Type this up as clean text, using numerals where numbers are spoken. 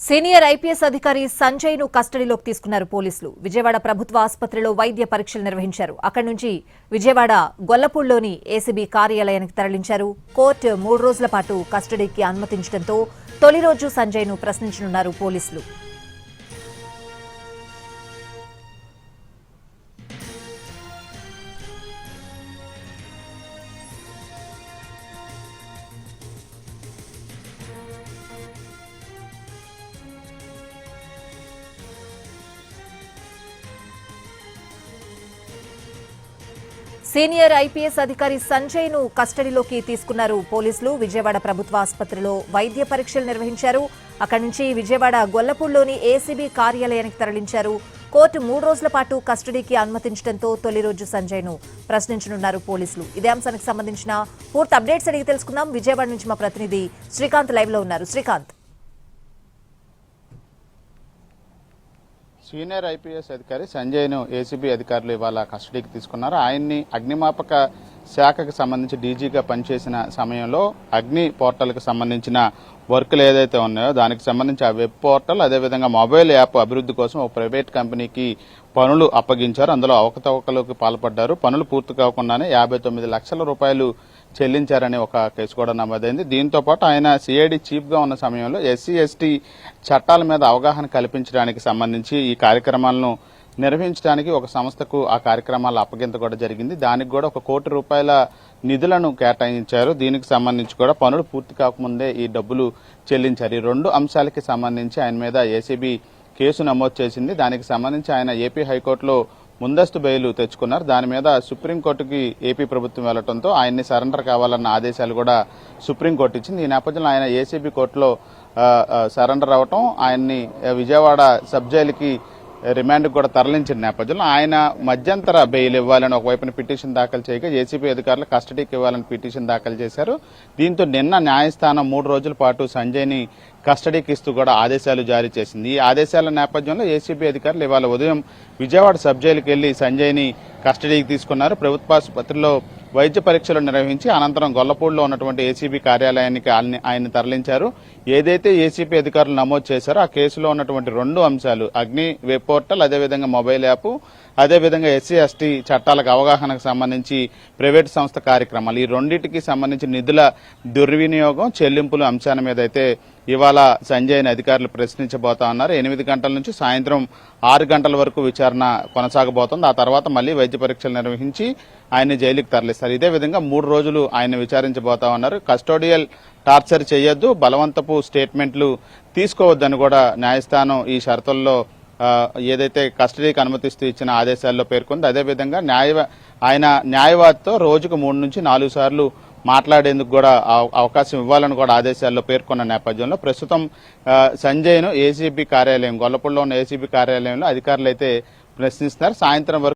Senior IPS అధికారి సంజయ్ ను కస్టడీలోకి తీసుకున్నారు పోలీసులు. విజయవాడ ప్రభుత్వ ఆసుపత్రిలో వైద్య పరీక్షలు నిర్వహించారు. అక్కడి నుంచి విజయవాడ గొల్లపూడిలోని ఏసీబీ కార్యాలయానికి తరలించారు. కోర్టు 3 రోజుల పాటు కస్టడీకి అనుమతించడంతో తొలి రోజు సంజయ్ ను ప్రశ్నించనున్నారు పోలీసులు. సీనియర్ ఐపీఎస్ అధికారి సంజయ్ ను కస్టడీలోకి తీసుకున్నారు పోలీసులు. విజయవాడ ప్రభుత్వ ఆసుపత్రిలో వైద్య పరీక్షలు నిర్వహించారు. అక్కడి నుంచి విజయవాడ గొల్లపూడిలోని ఏసీబీ కార్యాలయానికి తరలించారు. కోర్టు 3 రోజుల పాటు కస్టడీకి అనుమతించడంతో తొలి రోజు సంజయ్ ను ప్రశ్నించనున్నారు పోలీసులు. ఇదే అంశానికి సంబంధించిన పూర్తి అప్డేట్స్ అడిగి తెలుసుకుందాం. విజయవాడ నుంచి మా ప్రతినిధి శ్రీకాంత్ లైవ్ లో ఉన్నారు. శ్రీకాంత్, సీనియర్ ఐపీఎస్ అధికారి సంజయ్ను ఏసీబీ అధికారులు ఇవాళ కస్టడీకి తీసుకున్నారు. ఆయన్ని అగ్నిమాపక శాఖకు సంబంధించి డీజీగా పనిచేసిన సమయంలో అగ్ని పోర్టల్కి సంబంధించిన వర్కులు ఏదైతే ఉన్నాయో దానికి సంబంధించి ఆ వెబ్ పోర్టల్ అదేవిధంగా మొబైల్ యాప్ అభివృద్ధి కోసం ఒక ప్రైవేట్ కంపెనీకి పనులు అప్పగించారు. అందులో అవకతవకలకు పాల్పడ్డారు. పనులు పూర్తి కాకుండానే 59 లక్షల రూపాయలు చెల్లించారనే ఒక కేసు కూడా నమోదైంది. దీంతో పాటు ఆయన సిఐడి చీఫ్ గా ఉన్న సమయంలో ఎస్సీ ఎస్టీ చట్టాల మీద అవగాహన కల్పించడానికి సంబంధించి ఈ కార్యక్రమాలను నిర్వహించడానికి ఒక సంస్థకు ఆ కార్యక్రమాల అప్పగింత కూడా జరిగింది. దానికి కూడా ₹1 కోటి నిధులను కేటాయించారు. దీనికి సంబంధించి కూడా పనులు పూర్తి కాకముందే ఈ డబ్బులు చెల్లించారు. ఈ 2 అంశాలకి సంబంధించి ఆయన మీద ఏసీబీ కేసు నమోదు చేసింది. దానికి సంబంధించి ఆయన ఏపీ హైకోర్టులో ముందస్తు బెయిల్ తెచ్చుకున్నారు. దాని మీద సుప్రీంకోర్టుకి ఏపీ ప్రభుత్వం వెళ్లడంతో ఆయన్ని సరెండర్ కావాలన్న ఆదేశాలు కూడా సుప్రీంకోర్టు ఇచ్చింది. ఈ నేపథ్యంలో ఆయన ఏసీబీ కోర్టులో సరెండర్ అవటం, ఆయన్ని విజయవాడ సబ్ జైలుకి రిమాండ్ కూడా తరలించిన నేపథ్యంలో ఆయన మధ్యంతర బెయిల్ ఇవ్వాలని ఒకవైపున పిటిషన్ దాఖలు చేయగా ఏసీబీ అధికారులు కస్టడీకి ఇవ్వాలని పిటిషన్ దాఖలు చేశారు. దీంతో నిన్న న్యాయస్థానం 3 రోజుల పాటు సంజయ్ని కస్టడీకి ఇస్తూ కూడా ఆదేశాలు జారీ చేసింది. ఈ ఆదేశాల నేపథ్యంలో ఏసీబీ అధికారులు ఇవాళ ఉదయం విజయవాడ సబ్ జైలుకి వెళ్లి సంజయ్ని కస్టడీకి తీసుకున్నారు. ప్రభుత్వ ఆసుపత్రిలో వైద్య పరీక్షలు నిర్వహించి అనంతరం గొల్లపూడిలో ఉన్నటువంటి ఏసీబీ కార్యాలయానికి ఆయన తరలించారు. ఏదైతే ఏసీబీ అధికారులు నమోదు చేశారో ఆ కేసులో ఉన్నటువంటి 2 అంశాలు అగ్ని వెబ్ పోర్టల్ అదేవిధంగా మొబైల్ యాప్ అదేవిధంగా ఎస్సీ ఎస్టీ చట్టాలకు అవగాహనకు సంబంధించి ప్రైవేటు సంస్థ కార్యక్రమాలు ఈ రెండింటికి సంబంధించి నిధుల దుర్వినియోగం చెల్లింపుల అంశాల మీద అయితే ఇవాళ సంజయ్ని అధికారులు ప్రశ్నించబోతా ఉన్నారు. 8 గంటల నుంచి సాయంత్రం 6 గంటల వరకు విచారణ కొనసాగబోతోంది. ఆ తర్వాత మళ్లీ వైద్య పరీక్షలు నిర్వహించి ఆయన్ని జైలుకి తరలిస్తారు. ఇదే విధంగా 3 రోజులు ఆయన విచారించబోతా ఉన్నారు. కస్టోడియల్ టార్చర్ చేయొద్దు, బలవంతపు స్టేట్మెంట్లు తీసుకోవద్దని కూడా న్యాయస్థానం ఈ షరతుల్లో ఏదైతే కస్టడీకి అనుమతిస్తూ ఇచ్చిన ఆదేశాల్లో పేర్కొంది. అదేవిధంగా ఆయన న్యాయవాదితో రోజుకు 3 నుంచి 4 సార్లు మాట్లాడేందుకు కూడా అవకాశం ఇవ్వాలని కూడా ఆదేశాల్లో పేర్కొన్న నేపథ్యంలో ప్రస్తుతం సంజయ్ను ఏసీబీ కార్యాలయం గొల్లపూడిలో ఉన్న ఏసీబీ కార్యాలయంలో అధికారులు అయితే ప్రశ్నిస్తున్నారు. సాయంత్రం వరకు